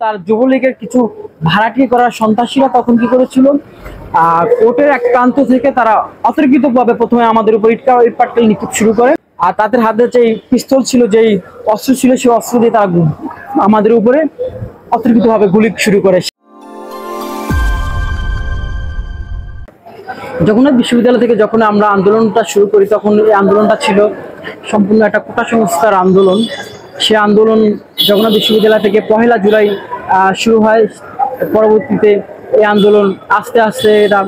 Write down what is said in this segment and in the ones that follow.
তার যুবলীগের কিছু ভাড়াটি করার সন্ত্রাসীরা তখন কি করেছিল, কোর্টের এক প্রান্ত থেকে তারা অতর্কিতভাবে প্রথমে আমাদের উপর ইট পাটকেল নিক্ষেপ শুরু করে। আর তাদের হাতে যে পিস্তল ছিল, যেই অস্ত্র ছিল, সেই অস্ত্র দিয়ে তারা আমাদের উপরে অতর্কিতভাবে গুলি শুরু করে। জগন্নাথ বিশ্ববিদ্যালয় থেকে যখন আমরা আন্দোলনটা শুরু করি, তখন এই আন্দোলনটা ছিল সম্পূর্ণ একটা কোটা সংস্কার আন্দোলন। সে আন্দোলন জগন্নাথ বিশ্ববিদ্যালয় থেকে 1 জুলাই শুরু হয়। পরবর্তীতে এই আন্দোলন আস্তে আস্তে এটা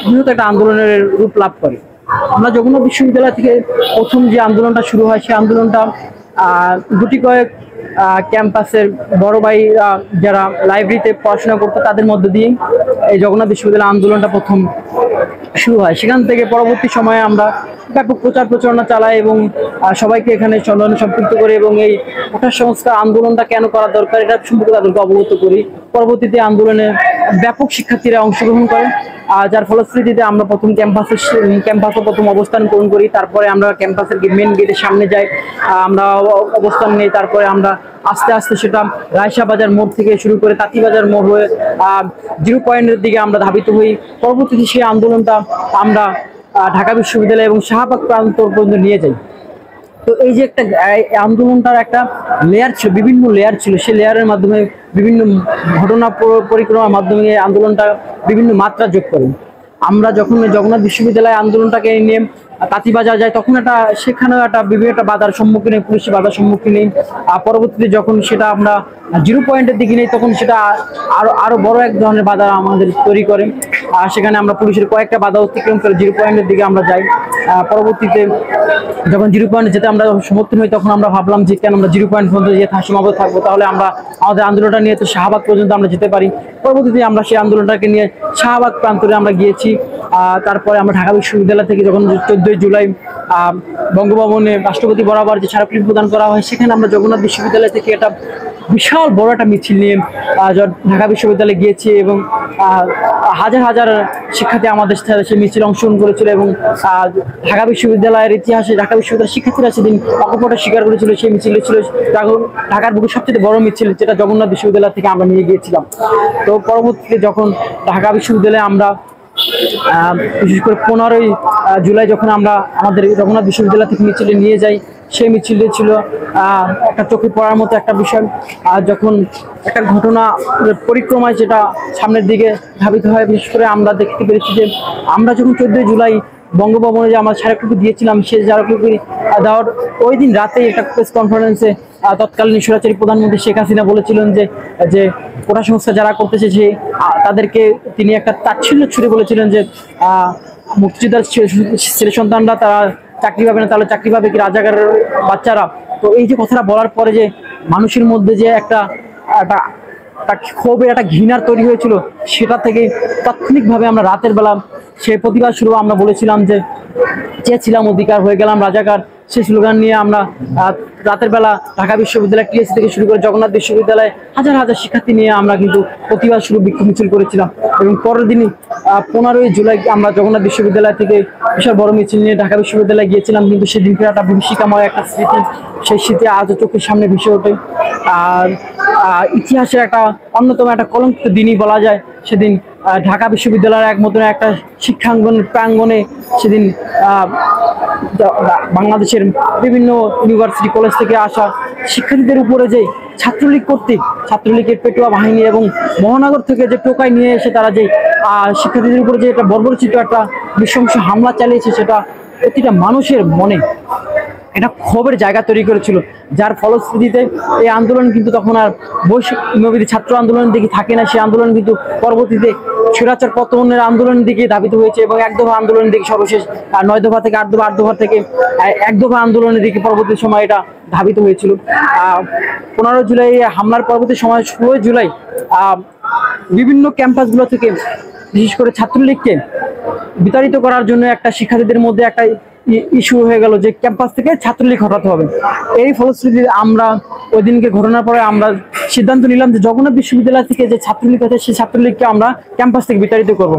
বৃহৎ একটা আন্দোলনের রূপ লাভ করে। আমরা জগন্নাথ বিশ্ববিদ্যালয় থেকে প্রথম যে আন্দোলনটা শুরু হয়, সেই আন্দোলনটা গুটি কয়েক ক্যাম্পাসের বড় ভাই যারা লাইব্রেরিতে পড়াশোনা করতো তাদের মধ্য দিয়ে এই জগন্নাথ বিশ্ববিদ্যালয় আন্দোলনটা প্রথম শুরু হয়। সেখান থেকে পরবর্তী সময়ে আমরা ব্যাপক প্রচারণা চালাই এবং সবাইকে এখানে সম্পৃক্ত করি এবং এই কোটা সংস্কার আন্দোলনটা কেন করা দরকার এটা সম্পর্কে তাদেরকে অবগত করি। পরবর্তীতে আন্দোলনে ব্যাপক শিক্ষার্থীরা অংশগ্রহণ করে, যার ফলশ্রুতিতে আমরা প্রথম ক্যাম্পাসে প্রথম অবস্থান গ্রহণ করি। তারপরে আমরা ক্যাম্পাসের মেন গেটের সামনে যাই, আমরা অবস্থান নিই। তারপরে আমরা আস্তে আস্তে সেটা রায়শা বাজার মোড় থেকে শুরু করে তাঁতিবাজার মোড় হয়ে 0 পয়েন্টের দিকে আমরা ধাবিত হই। পরবর্তীতে সেই আন্দোলনটা আমরা ঢাকা বিশ্ববিদ্যালয় এবং শাহবাগ প্রান্ত পর্যন্ত নিয়ে যাই। তো এই যে একটা আন্দোলনটার একটা লেয়ার ছিল, বিভিন্ন লেয়ার ছিল, সেই লেয়ারের মাধ্যমে বিভিন্ন ঘটনা পরিক্রমার মাধ্যমে এই আন্দোলনটা বিভিন্ন মাত্রা যোগ করে। আমরা যখন জগন্নাথ বিশ্ববিদ্যালয় আন্দোলনটাকে নিয়ে তাঁতিবাজার যাই, তখন সেখানেও বিভিন্ন বাধার সম্মুখীন, পুলিশের বাধার সম্মুখীন। পরবর্তীতে যখন সেটা আমরা 0 পয়েন্টের দিকে নেই, তখন সেটা আরো বড় এক ধরনের বাধা আমাদের তৈরি করে। সেখানে আমরা পুলিশের কয়েকটা বাধা অতিক্রম করে 0 পয়েন্টের দিকে আমরা যাই। পরবর্তীতে যখন 0 পয়েন্ট যেতে আমরা সমর্থন হই, তখন আমরা ভাবলাম যে কেন আমরা 0 পয়েন্ট পর্যন্ত যে সীমাবদ্ধ থাকবো, তাহলে আমরা আমাদের আন্দোলনটা নিয়ে তো শাহবাগ পর্যন্ত আমরা যেতে পারি। পরবর্তীতে আমরা সেই আন্দোলনটাকে নিয়ে শাহবাগ প্রান্তরে আমরা গিয়েছি। তারপরে আমরা ঢাকা বিশ্ববিদ্যালয় থেকে যখন 14 জুলাই বঙ্গভবনে রাষ্ট্রপতি বরাবর যে স্মারকলিপি প্রদান করা হয়, সেখানে আমরা জগন্নাথ বিশ্ববিদ্যালয় থেকে একটা বিশাল বড় একটা মিছিল নিয়ে ঢাকা বিশ্ববিদ্যালয়ে গিয়েছি এবং হাজার হাজার শিক্ষার্থী আমাদের সাথে সেই মিছিল অংশগ্রহণ করেছিল এবং ঢাকা বিশ্ববিদ্যালয়ের ইতিহাসে ঢাকা বিশ্ববিদ্যালয়ের শিক্ষার্থীরা সেদিন অকপটে স্বীকার করেছিল সেই মিছিল ছিল ঢাকার বুকে সবচেয়ে বড় মিছিল, যেটা জগন্নাথ বিশ্ববিদ্যালয় থেকে আমরা নিয়ে গিয়েছিলাম। তো পরবর্তীতে যখন ঢাকা বিশ্ববিদ্যালয়ে আমরা বিশেষ করে 15 জুলাই যখন আমরা আমাদের জগন্নাথ বিশ্ববিদ্যালয় থেকে মিছিলে নিয়ে যাই, সেই মিছিলটি ছিল একটা চোখে পড়ার মতো একটা বিষয়। যখন একটা ঘটনা পরিক্রমায় যেটা সামনের দিকে ধাবিত হয়, বিশেষ করে আমরা দেখতে পেরেছি যে আমরা যখন 14 জুলাই বঙ্গভবনে যে আমরা স্মারকলিপি দিয়েছিলাম, সেই স্মারকলিপি দেওয়ার ওই দিন রাতে একটা প্রেস কনফারেন্সে তৎকালীন স্বৈরাচারী প্রধানমন্ত্রী শেখ হাসিনা বলেছিলেন যে কোটা সংস্কার যারা করতেছে তাদেরকে তিনি একটা তাচ্ছিল্য ছুড়ে বলেছিলেন যে মুক্তিযোদ্ধার ছেলে সন্তানরা তারা চাকরি পাবে না, তাহলে চাকরি পাবে কি রাজাকারের বাচ্চারা। তো এই যে কথাটা বলার পরে যে মানুষের মধ্যে যে একটা ক্ষোভের একটা ঘৃণার তৈরি হয়েছিল, সেটা থেকে তাৎক্ষণিকভাবে আমরা রাতের বেলা সেই প্রতিবাদ শুরু আমরা বলেছিলাম যে চেয়েছিলাম অধিকার, হয়ে গেলাম রাজাকার। সেই স্লোগান নিয়ে আমরা রাতের বেলা ঢাকা বিশ্ববিদ্যালয় টিএসসি থেকে শুরু করে জগন্নাথ বিশ্ববিদ্যালয়ে হাজার হাজার শিক্ষার্থী নিয়ে আমরা কিন্তু প্রতিবাদ শুরু বিক্ষোভ মিছিল করেছিলাম এবং পরের দিনই 15 জুলাই আমরা জগন্নাথ বিশ্ববিদ্যালয় থেকে বিশাল বড় মিছিল নিয়ে ঢাকা বিশ্ববিদ্যালয়ে গিয়েছিলাম। কিন্তু সেদিনকে একটা ভীতিকর একটা স্মৃতি, সেই স্মৃতি আজও চোখের সামনে ভেসে ওঠে। আর ইতিহাসের একটা অন্যতম একটা কলঙ্কিত দিনই বলা যায়। সেদিন ঢাকা বিশ্ববিদ্যালয়ের এক মতন একটা শিক্ষাঙ্গনের প্রাঙ্গণে সেদিন বাংলাদেশের বিভিন্ন ইউনিভার্সিটি কলেজ থেকে আসা শিক্ষার্থীদের উপরে যে ছাত্রলীগের পেটুয়া বাহিনী এবং মহানগর থেকে যে টোকাই নিয়ে এসে তারা যে শিক্ষার্থীদের উপরে যে একটা বর্বরচিত একটা নৃশংস হামলা চালিয়েছে, সেটা প্রতিটা মানুষের মনে এটা ক্ষোভের জায়গা তৈরি করেছিল, যার ফলশ্রুতিতে এই আন্দোলন কিন্তু তখন আর বৈষম্যবিরোধী ছাত্র আন্দোলনের দিকে থাকে না। সেই আন্দোলন কিন্তু পরবর্তীতে স্বৈরাচার পতনের আন্দোলনের দিকে ধাবিত হয়েছে এবং 1 দফা আন্দোলনের দিকে সর্বশেষ 9 দফা থেকে 8 দফা, 8 দফা থেকে 1 দফা আন্দোলনের দিকে পরবর্তী সময় এটা ধাবিত হয়েছিল। 15 জুলাই হামলার পরবর্তী সময় 16 জুলাই বিভিন্ন ক্যাম্পাসগুলো থেকে বিশেষ করে ছাত্রলীগকে বিতাড়িত করার জন্য একটা শিক্ষার্থীদের মধ্যে একটা ইস্যু হয়ে গেল যে ক্যাম্পাস থেকে ছাত্রলীগ হটাতে হবে। এই ফলশ্রুতিতে আমরা ওই দিনকে ঘটনার পরে আমরা সিদ্ধান্ত নিলাম যে জগন্নাথ বিশ্ববিদ্যালয় থেকে যে ছাত্রলীগ আছে সেই ছাত্রলীগকে আমরা ক্যাম্পাস থেকে বিতাড়িত করব।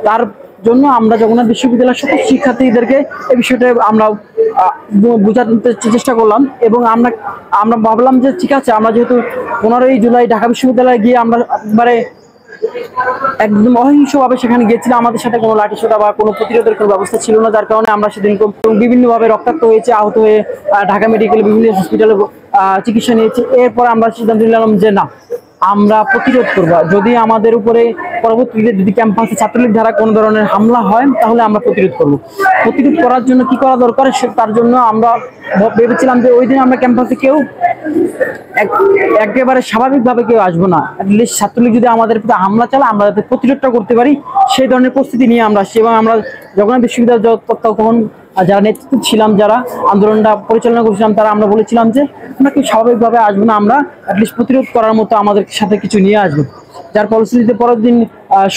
তার জন্য আমরা জগন্নাথ বিশ্ববিদ্যালয়ের সকল শিক্ষার্থীদেরকে এই বিষয়টা আমরা বোঝাতে চেষ্টা করলাম এবং আমরা আমরা ভাবলাম যে ঠিক আছে, আমরা যেহেতু 15ই জুলাই ঢাকা বিশ্ববিদ্যালয়ে গিয়ে আমরা একদম অহিংসভাবে সেখানে গিয়েছিলাম, আমাদের সাথে কোনো লাঠিসোঁটা বা কোনো প্রতিরোধের কোনো ব্যবস্থা ছিল না, যার কারণে আমরা সেদিন বিভিন্নভাবে রক্তাক্ত হয়েছে, আহত হয়ে ঢাকা মেডিকেল বিভিন্ন হসপিটালে চিকিৎসা নিয়েছি। এরপর আমরা সিদ্ধান্ত নিলাম যে না, আমরা প্রতিরোধ করব। যদি আমাদের উপরে পরবর্তীতে যদি ক্যাম্পাসে ছাত্রলীগ দ্বারা কোনো ধরনের হামলা হয় তাহলে আমরা প্রতিরোধ করব। প্রতিরোধ করার জন্য কি করা দরকার তার জন্য আমরা ভেবেছিলাম যে ওই দিন আমরা ক্যাম্পাসে কেউ একেবারে স্বাভাবিকভাবে কেউ আসবো না, অ্যাটলিস্ট ছাত্রলীগ যদি আমাদের প্রতি হামলা চালায় আমরা যাতে প্রতিরোধটা করতে পারি সেই ধরনের প্রস্তুতি নিয়ে আমরা আসছি। এবং আমরা জগন্নাথ বিশ্ববিদ্যালয় তখন যারা নেতৃত্ব ছিলাম, যারা আন্দোলনটা পরিচালনা করছিলাম, তারা আমরা বলেছিলাম যে আমরা কেউ স্বাভাবিকভাবে আসবো না, আমরা অ্যাটলিস্ট প্রতিরোধ করার মতো আমাদের সাথে কিছু নিয়ে আসবো। যার ফলশ্রুতিতে পরের দিন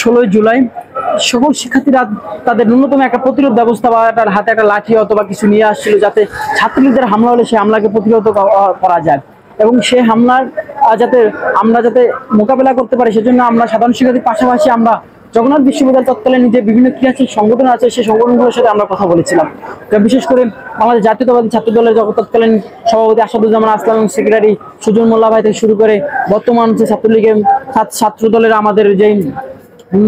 16 জুলাই সকল শিক্ষার্থীরা তাদের ন্যূনতম একটা প্রতিরোধ ব্যবস্থা বা তার হাতে একটা লাঠি অথবা কিছু নিয়ে আসছিল, যাতে ছাত্রলীগদের হামলা হলে সেই হামলাকে প্রতিরোধ করা যায় এবং সেই হামলার যাতে আমরা মোকাবেলা করতে পারি সেজন্য আমরা সাধারণ শিক্ষার্থীর পাশাপাশি আমরা জগন্নাথ বিশ্ববিদ্যালয় তৎকালীন যে বিভিন্ন ক্রিয়াশীল সংগঠন আছে সেই সংগঠনগুলোর সাথে আমরা কথা বলেছিলাম। বিশেষ করে আমাদের জাতীয়তাবাদী ছাত্র দলের তৎকালীন সভাপতি আসাদুজ্জামান আসলাম এবং সেক্রেটারি সুজন মোল্লা ভাই থেকে শুরু করে বর্তমান যে ছাত্রলীগের ছাত্র দলের আমাদের যে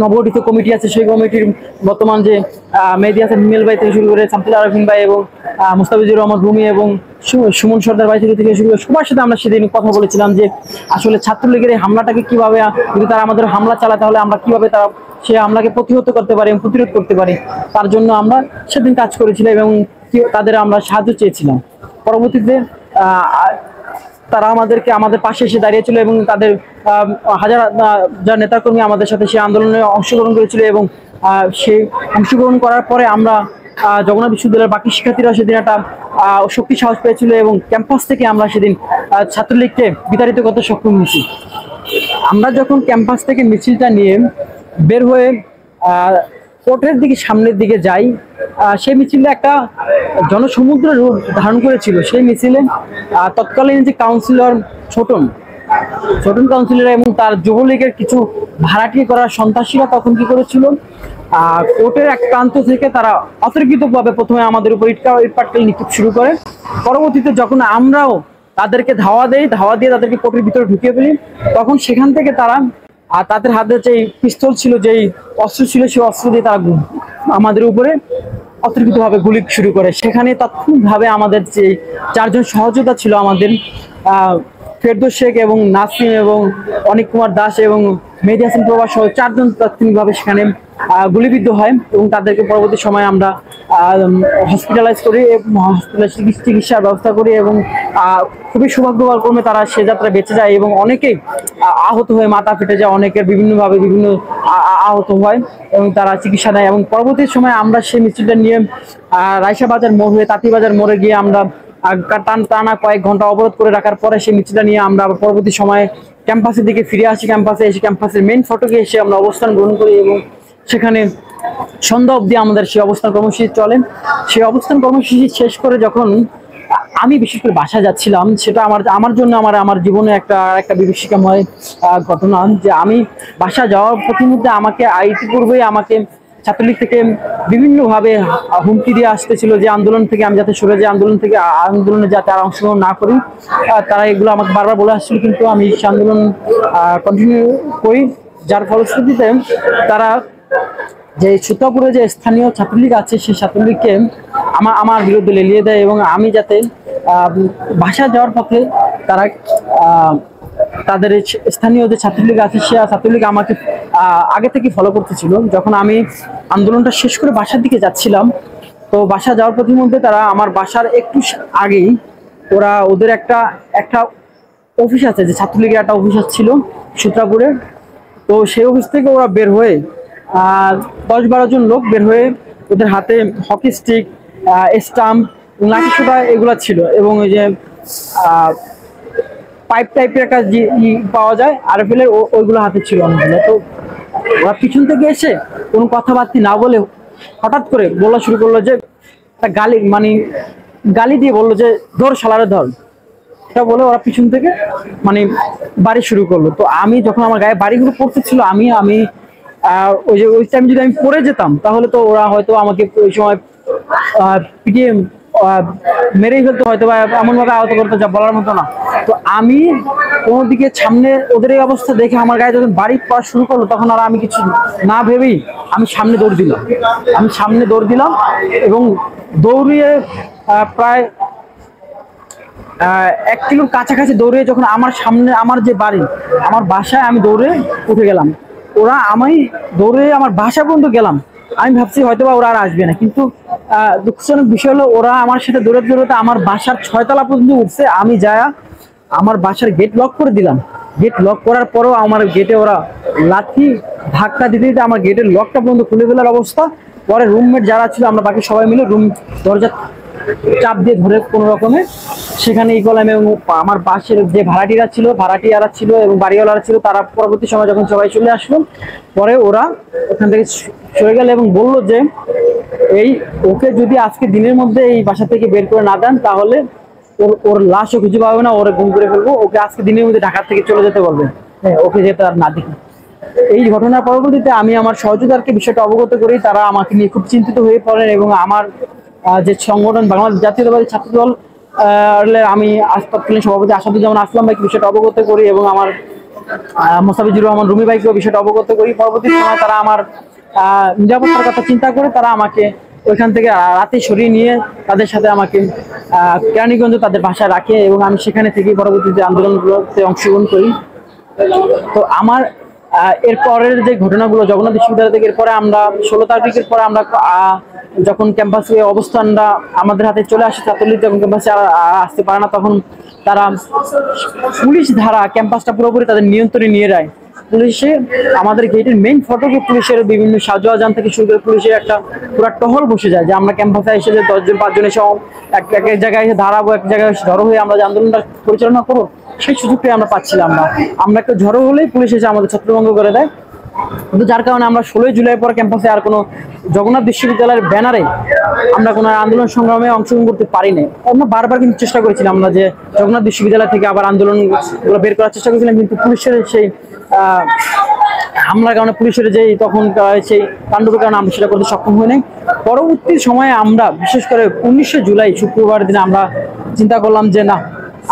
নবগঠিত কমিটি আছে সেই কমিটির বর্তমান যে মেহেদী হাসান হিমেল ভাই থেকে শুরু করে শামসুল আরফিন ভাই এবং মুস্তাফিজুর রহমান রুমি এবং সুমন সর্দার ভাই থেকে শুরু করে সবার সাথে আমরা সেদিন কথা বলেছিলাম যে আসলে ছাত্রলীগের এই হামলাটাকে কিভাবে, যদি তারা আমাদের হামলা চালায় তাহলে আমরা কিভাবে তারা সে হামলাকে প্রতিহত করতে পারি এবং প্রতিরোধ করতে পারি, তার জন্য আমরা সেদিন কাজ করেছিলাম এবং তাদের আমরা সাহায্য চেয়েছিলাম। পরবর্তীতে তারা আমাদের পাশে এসে দাঁড়িয়েছিল এবং তাদের হাজার যারা নেতাকর্মী আমাদের সাথে সেই আন্দোলনে অংশগ্রহণ করেছিল এবং সেই অংশগ্রহণ করার পরে আমরা জগন্নাথ বিশ্ববিদ্যালয়ের বাকি শিক্ষার্থীরা সেদিন একটা শক্তি সাহস পেয়েছিল এবং ক্যাম্পাস থেকে আমরা সেদিন ছাত্রলীগকে বিতাড়িত করতে সক্ষম হয়েছি। আমরা যখন ক্যাম্পাস থেকে মিছিলটা নিয়ে বের হয়ে কোর্টের দিকে সামনের দিকে যাই, সেই মিছিলে একটা জনসমুদ্রের রূপ ধারণ করেছিল। সেই মিছিলে তৎকালীন যে কাউন্সিলর ছোটন কাউন্সিলর এবং তার যুবলীগের কিছু ভাড়াটি করার সন্ত্রাসীরা তখন কি করেছিল, কোর্টের এক প্রান্ত থেকে তারা অতর্কিতভাবে প্রথমে আমাদের উপর ইটপাটকেল নিক্ষেপ শুরু করে। পরবর্তীতে যখন আমরাও তাদেরকে ধাওয়া দিয়ে তাদেরকে কোর্টের ভিতরে ঢুকিয়ে ফেলি, তখন সেখান থেকে তারা তাদের হাতে যে পিস্তল ছিল, যেই অস্ত্র ছিল, সেই অস্ত্র দিয়ে তারা আমাদের উপরে অতর্কিতভাবে গুলি শুরু করে। সেখানে তাৎক্ষণিকভাবে আমাদের যে 4 জন সহযোদ্ধা ছিল, আমাদের ফেরদৌস শেখ এবং নাসিম এবং অনিক কুমার দাস এবং মেহেদী হাসান প্রভা সহ 4 জন তাৎক্ষণিকভাবে সেখানে গুলিবিদ্ধ হয় এবং তাদেরকে পরবর্তী সময় আমরা হসপিটালাইজ করি, চিকিৎসার ব্যবস্থা করি এবং খুবই সৌভাগ্যক্রমে তারা সে যাত্রা বেঁচে যায় এবং অনেকেই আহত হয়ে মাথা ফেটে যায়, অনেকের বিভিন্ন আহত হয় এবং তারা চিকিৎসা নেয়। এবং পরবর্তী সময় আমরা সেই মিছিলটা নিয়ে রাইসা বাজার মোড় হয়ে তাঁতিবাজার মোড়ে গিয়ে আমরা টানা কয়েক ঘন্টা অবরোধ করে রাখার পরে সেই মিছিলটা নিয়ে আমরা পরবর্তী সময়ে ক্যাম্পাসের দিকে ফিরে আসি। ক্যাম্পাসের মেইন ফটকে এসে আমরা অবস্থান গ্রহণ করি এবং সেখানে সন্ধ্যা অবধি আমাদের সেই অবস্থান কর্মসূচি চলে। সেই অবস্থান কর্মসূচি শেষ করে যখন আমি বিশেষ করে বাসায় যাচ্ছিলাম, সেটা আমার জন্য আমার জীবনে একটা বিভীষিকাময় ঘটনা, যে আমি বাসা যাওয়ার প্রতিমধ্যে ইতিপূর্বেই আমাকে ছাত্রলীগ থেকে বিভিন্নভাবে হুমকি দিয়ে আসতেছিল যে আন্দোলন থেকে আমি যাতে সরে যাই, আন্দোলনে যাতে আর অংশগ্রহণ না করি। তারা এগুলো আমাকে বারবার বলে আসছিল, কিন্তু আমি সে আন্দোলন কন্টিনিউ করি। যার ফলশ্রুতিতে তারা যে সূত্রাপুরে যে স্থানীয় ছাত্রলীগ আছে সেই ছাত্রলীগকে আমার বিরুদ্ধে লেলিয়ে দেয় এবং আমি যাতে বাসা যাওয়ার পথে তারা তাদের স্থানীয় যে ছাত্রলীগ আছে সে ছাত্রলীগ আমাকে আগে থেকে ফলো করতেছিল। যখন আমি আন্দোলনটা শেষ করে বাসার দিকে যাচ্ছিলাম, তো বাসা যাওয়ার প্রতিমধ্যে তারা আমার বাসার একটু আগেই ওদের একটা অফিস আছে, যে ছাত্রলীগের একটা অফিস ছিল সূত্রাপুরে, তো সেই অফিস থেকে ওরা বের হয়ে 10-12 জন লোক বের হয়ে ওদের হাতে হকি স্টিক, স্টাম্প, লাঠিসোঁটা এগুলো ছিল এবং ওই যে পাইপ টাইপের একটা পাওয়া যায় আরএফএল এর, ওইগুলো হাতে ছিল অনেকগুলো। তো ওরা পিছন থেকে এসে কোনো কথাবার্তা না বলে হঠাৎ করে বলা শুরু করলো যে একটা গালি দিয়ে বললো যে ধর শালারে ধর, এটা বলে ওরা পিছন থেকে বাড়ি শুরু করলো। তো আমি যখন আমার গায়ে বাড়িগুলো পড়তেছিল, আমি ওই টাইম যদি আমি পড়ে যেতাম তাহলে তো ওরা হয়তো আমাকে ওই সময় পিটিয়ে মেরেই ফেলতো, হয়তো বা এমনভাবে আহত করতো যা বলার মতো না। তো আমি কোনো দিকে সামনে ওদের এই অবস্থা দেখে আমার গায়ে যখন বাড়ি পড়া শুরু করলো, তখন আর আমি কিছু না ভেবেই আমি সামনে দৌড় দিলাম। এবং দৌড়িয়ে প্রায় 1 কিলোর কাছাকাছি দৌড়ে যখন আমার সামনে আমার যে বাড়ি, আমার বাসায় আমি দৌড়ে উঠে গেলাম। আমি দৌড়ে আমার বাসা পর্যন্ত গেলাম। আমি ভাবছি হয়তো বা ওরা আর আসবে না, কিন্তু দুঃখজনক বিষয় হলো ওরা আমার সাথে দৌড়াতে দৌড়াতে আমার বাসার 6 তলা পর্যন্ত উঠছে। আমি যায়া আমার বাসার গেট লক করে দিলাম। গেট লক করার পরেও আমার গেটে ওরা লাথি ধাক্কা দিতে দিতে আমার গেটের লকটা পর্যন্ত খুলে ফেলার অবস্থা। পরে রুমমেট যারা ছিল আমরা বাকি সবাই মিলে রুম দরজা চাপ দিয়ে ধরে কোনো রকমে সেখানে ই করলাম। এবং আমার পাশের যে ভাড়াটিয়ারা ছিল এবং বাড়িওয়ালারা ছিল, তারা পরবর্তী সময় যখন সবাই চলে আসলো, পরে ওরা ওখান থেকে সরে গেল এবং বলল যে ওকে যদি আজকে দিনের মধ্যে এই বাসা থেকে বের করে না দেন, তাহলে ওর লাশও খুঁজে পাবে না, ওরা গুম করে ফেলবো, ওকে আজকে দিনের মধ্যে ঢাকা থেকে চলে যেতে বলবে, ওকে যেতে আর না দেখি। এই ঘটনার পরবর্তীতে আমি আমার সহযোদ্ধারকে বিষয়টা অবগত করি। তারা আমাকে নিয়ে খুব চিন্তিত হয়ে পড়েন এবং আমার যে সংগঠন বাংলাদেশ জাতীয়তাবাদী ছাত্র দল আমি তৎকালীন সভাপতি আসাদুজ্জামান আসলাম ভাইকে বিষয়টা অবগত করি এবং আমার মোস্তাফিজুর রহমান রুমি ভাইকেও বিষয়টা অবগত করি। পরবর্তী সময় তারা আমার নিরাপত্তার কথা চিন্তা করে তারা আমাকে ওইখান থেকে রাতে সরিয়ে নিয়ে তাদের সাথে আমাকে কেরানীগঞ্জ তাদের বাসায় রাখে এবং আমি সেখানে থেকে পরবর্তীতে আন্দোলনগুলোতে অংশগ্রহণ করি। তো আমার এরপরের যে ঘটনাগুলো জগন্নাথ বিশ্ববিদ্যালয় থেকে, এরপরে আমরা 16 তারিখের পরে আমরা যখন ক্যাম্পাসে অবস্থানটা আমাদের হাতে চলে আসে, ছাত্রলীগ যখন ক্যাম্পাসে আসতে পারে না, তখন তারা পুলিশ ধারা ক্যাম্পাসটা পুরোপুরি তাদের নিয়ন্ত্রণে নিয়ে যায়। পুলিশে আমাদের গেটের মেইন ফটকে পুলিশের বিভিন্ন সাজোয়াজান থেকে শুরু করে পুলিশের একটা পুরো টহল বসে যায় যে আমরা ক্যাম্পাসে এসে যে 10 জন 5 জন এসে এক জায়গায় এসে দাঁড়াবো, এক জায়গায় জড়ো হয়ে আমরা যে আন্দোলনটা পরিচালনা করবো, সেই সুযোগটাই আমরা পাচ্ছিলাম না। আমরা একটু ঝড়ো হলেই পুলিশ এসে আমাদের ছত্রভঙ্গ করে দেয়। কিন্তু যার কারণে আমরা 16 জুলাই পর ক্যাম্পাসে আর কোনো জগন্নাথ বিশ্ববিদ্যালয়ের ব্যানারে আমরা কোনো আন্দোলন সংগ্রামে অংশগ্রহণ করতে পারি নাই। আমরা বারবার কিন্তু চেষ্টা করেছিলাম আমরা যে জগন্নাথ বিশ্ববিদ্যালয় থেকে আবার আন্দোলনগুলো বের করার চেষ্টা করেছিলাম, কিন্তু পুলিশের সেই হামলার কারণে, পুলিশের যেই তখন সেই তাণ্ডবের কারণে আমরা সেটা করতে সক্ষম হই নাই। পরবর্তী সময়ে আমরা বিশেষ করে 19শে জুলাই শুক্রবার দিনে আমরা চিন্তা করলাম যে না,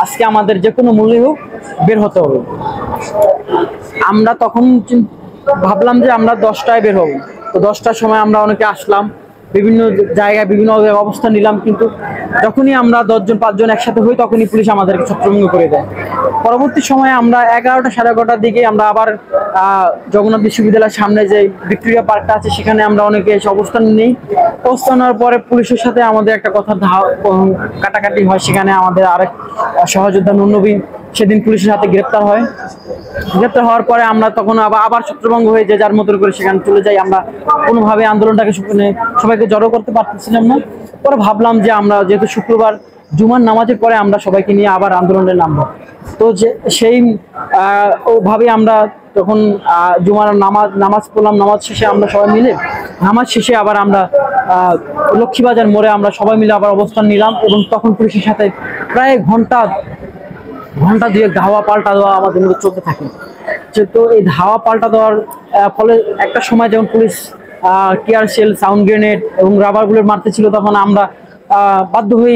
আজকে আমাদের যে কোনো মূল্যে হোক বের হতে হবে। আমরা তখন ভাবলাম যে আমরা 10টায় বের হব। তো 10টার সময় আমরা অনেকে আসলাম, বিভিন্ন জায়গায় বিভিন্ন অবস্থান নিলাম, কিন্তু যখনই আমরা 10 জন 5 জন একসাথে হই তখনই পুলিশ আমাদেরকে ছত্রভঙ্গ করে দেয়। পরবর্তী সময়ে আমরা 11টা সাড়ে 11টার দিকে আমরা আবার জগন্নাথ বিশ্ববিদ্যালয়ের সামনে যে ভিক্টোরিয়া পার্কটা আছে সেখানে আমরা অনেকে এসে অবস্থান নিই। অবস্থান নেওয়ার পরে পুলিশের সাথে আমাদের একটা কথা কাটাকাটি হয়। সেখানে আমাদের আরেক সহযোদ্ধা নুরনবী সেদিন পুলিশের হাতে গ্রেপ্তার হয়। গ্রেপ্তার হওয়ার পরে আমরা তখন আবার ছত্রভঙ্গ হয়ে যে যার মতো করে সেখানে চলে যাই। আমরা কোনোভাবে আন্দোলনটাকে সবাইকে জড়ো করতে পারতেছিলাম না। পরে ভাবলাম যে আমরা যেহেতু শুক্রবার জুমার নামাজের পরে আমরা সবাইকে নিয়ে আবার আন্দোলনে নামবো। তো সেই ওভাবে আমরা তখন জুমার নামাজ পড়লাম। নামাজ শেষে আমরা সবাই মিলে আবার আমরা লক্ষ্মীবাজার মোড়ে আমরা সবাই মিলে আবার অবস্থান নিলাম এবং তখন পুলিশের সাথে প্রায় ঘন্টা দিয়ে ধাওয়া পাল্টা দেওয়া আমাদের মধ্যে চলতে থাকে। তো এই ধাওয়া পাল্টা দেওয়ার ফলে একটা সময় যেমন police tear shell, sound grenade এবং রাবার বুলেট মারতে ছিল, তখন আমরা বাধ্য হই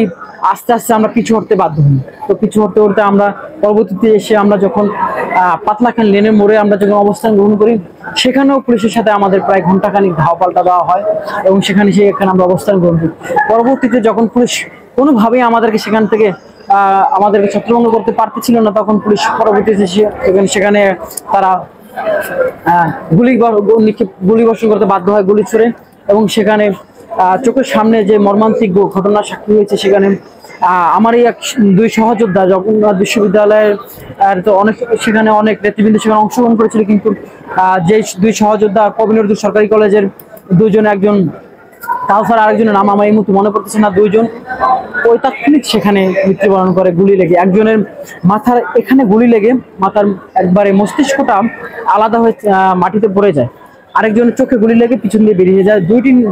আস্তে আস্তে আমরা পিছু হটতে বাধ্য হই। তো পিছু হটতে আমরা পরবর্তীতে এসে আমরা যখন পাতলাখান লেনের মোড়ে আমরা যখন অবস্থান গ্রহণ করি, সেখানেও পুলিশের সাথে আমাদের প্রায় ঘন্টাখানিক ধাওয়া পাল্টা দেওয়া হয় এবং সেখানে আমরা অবস্থান গ্রহণ করি। পরবর্তীতে যখন পুলিশ কোনোভাবেই আমাদেরকে সেখান থেকে আমাদেরকে ছত্রভঙ্গ করতে পারতেছিল না, তখন পুলিশ পরবর্তীতে সেখানে তারা গুলি বর্ষণ করতে বাধ্য হয়, গুলি ছুড়ে। এবং সেখানে চোখের সামনে যে মর্মান্তিক ঘটনা সাক্ষী হয়েছে, সেখানে আমার এই 2 সহযোদ্ধা জগন্নাথ বিশ্ববিদ্যালয়ের সেখানে অনেক নেতৃবৃন্দ সেখানে অংশগ্রহণ করেছিল, কিন্তু যে 2 সহযোদ্ধা কবিনর সরকারি কলেজের 2 জন, একজন কাউসার, আরেকজনের নাম আমার এই মুহূর্তে মনে পড়তেছে না, 2 জন ওই তাৎক্ষণিক সেখানে মৃত্যুবরণ করে গুলি লেগে। একজনের মাথার এখানে গুলি লেগে মাথার একবারে মস্তিষ্কটা আলাদা হয়ে মাটিতে পড়ে যায়, আরেকজনের চোখে গুলি লেগে পিছন দিয়ে বেরিয়ে যায়।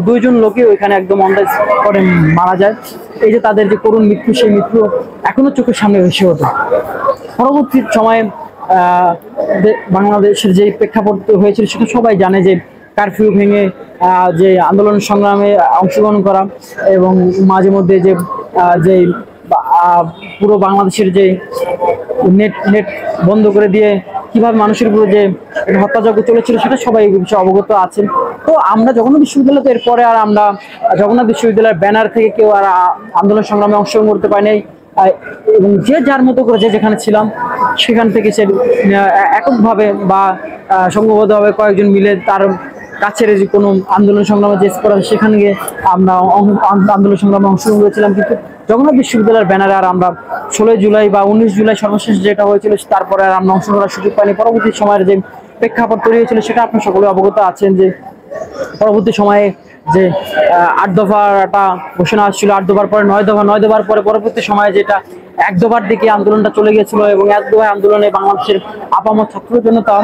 2 জন লোকে ওইখানে একদম অন দ্য স্পটে মারা যায়। এই যে তাদের যে করুণ মৃত্যু, সেই মৃত্যু এখনো চোখের সামনে ভেসে ওঠে। পরবর্তী সময়ে বাংলাদেশের যে প্রেক্ষাপট হয়েছিল সেটা সবাই জানে যে কারফিউ ভেঙে যে আন্দোলন সংগ্রামে অংশগ্রহণ করা, এবং মাঝে মধ্যে যে পুরো বাংলাদেশের যে নেট নেট বন্ধ করে দিয়ে কিভাবে মানুষের উপরে যে হত্যাযজ্ঞ চলেছিল সেটা সবাই এই বিষয়ে অবগত আছেন। তো আমরা জগন্নাথ বিশ্ববিদ্যালয়, এরপরে আর আমরা জগন্নাথ বিশ্ববিদ্যালয়ের ব্যানার থেকে কেউ আর আন্দোলন সংগ্রামে অংশগ্রহণ করতে পারিনি, এবং যে যার মতো করে যে যেখানে ছিলাম সেখান থেকে সে এককভাবে বা সংঘবদ্ধভাবে কয়েকজন মিলে তার কাছের যে কোনো আন্দোলন সংগ্রামে যে করা সেখানে গিয়ে আমরা আন্দোলন সংগ্রামে অংশগ্রহণ করেছিলাম। কিন্তু জগন্নাথ বিশ্ববিদ্যালয়ের ব্যানারে আর আমরা 16 জুলাই বা 19 জুলাই সর্বশেষ যেটা হয়েছিল তারপরে আর আমরা অংশগ্রহণ করার সুযোগ পাইনি। পরবর্তী সময়ের যে প্রেক্ষাপট তৈরি হয়েছিল সেটা আপনার সকলে অবগত আছেন, যে পরবর্তী সময়ে যে 8 দফাটা ঘোষণা আসছিল, 8 দফার পরে 9 দফা, 9 দফার পরে পরবর্তী সময়ে যেটা 1 দফার দিকে আন্দোলনটা চলে গিয়েছিল, এবং 1 দফা আন্দোলনে বাংলাদেশের আপামর ছাত্র জনতা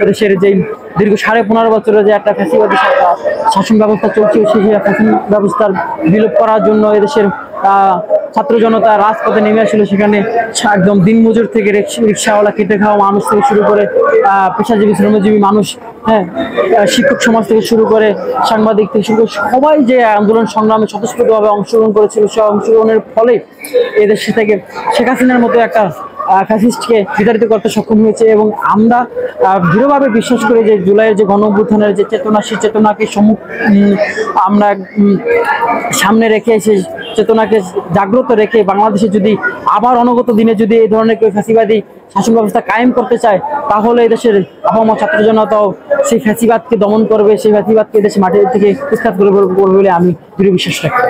দেশের যে দীর্ঘ 15.5 বছরের যে একটা ফ্যাসিবাদী শাসন ব্যবস্থা চলছিল সেই শাসন ব্যবস্থার বিলোপ করার জন্য এদেশের ছাত্র জনতা রাজপথে নেমে আসছিল। সেখানে একদম দিনমজুর থেকে রিক্সাওয়ালা, খেটে খাওয়া মানুষ থেকে শুরু করে পেশাজীবী শ্রমজীবী মানুষ, হ্যাঁ, শিক্ষক সমাজ থেকে শুরু করে সাংবাদিক থেকে শুরু করে সবাই যে আন্দোলন সংগ্রামে স্বতঃস্ফূর্তভাবে অংশগ্রহণ করেছিল, সে অংশগ্রহণের ফলে এদেশ থেকে শেখ হাসিনার মতো একটা ফ্যাসিস্টকে বিতাড়িত করতে সক্ষম হয়েছে। এবং আমরা দৃঢ়ভাবে বিশ্বাস করি যে জুলাইয়ের যে গণ-অভ্যুত্থানের যে চেতনা, সেই চেতনাকে আমরা সামনে রেখে, সেই চেতনাকে জাগ্রত রেখে বাংলাদেশে যদি আবার অনগত দিনে যদি এই ধরনের কেউ ফ্যাসিবাদী শাসন ব্যবস্থা কায়েম করতে চায়, তাহলে এদেশের আপামর ছাত্র জনতাও সেই ফ্যাসিবাদকে দমন করবে, সেই ফ্যাসিবাদকে দেশের মাটি থেকে উৎখাত করে বলে আমি দৃঢ় বিশ্বাস রাখি।